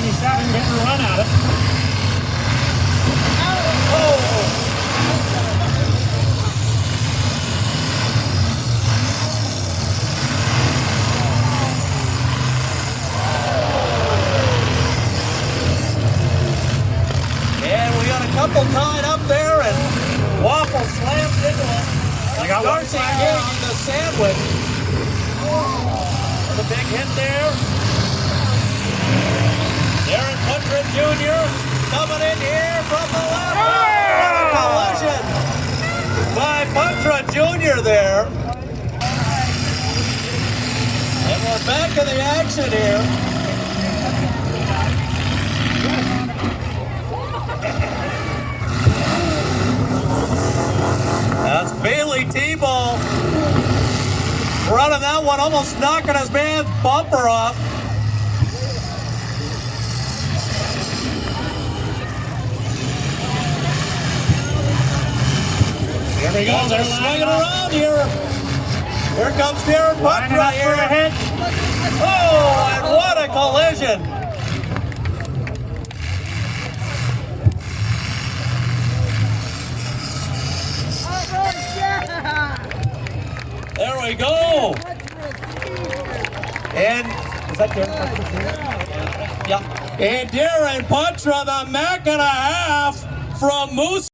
27 getting a run at it. And we got a couple tied up there, and Waffle slammed into him. I got one Darcy side King down. in the sandwich. The big hit there. Darren Putrid Jr. coming in here from the left. What a collision by Putrid Jr. there. And we're back in the action here. That's Bailey T-Ball running that one, almost knocking his man's bumper off. Here we go. They're swinging around here. Here comes Darren Putrid right here. Ahead. Oh, and what a collision. There we go. And is that Darren? Yeah. And Darren Putrid, the Mac and a half from Moose.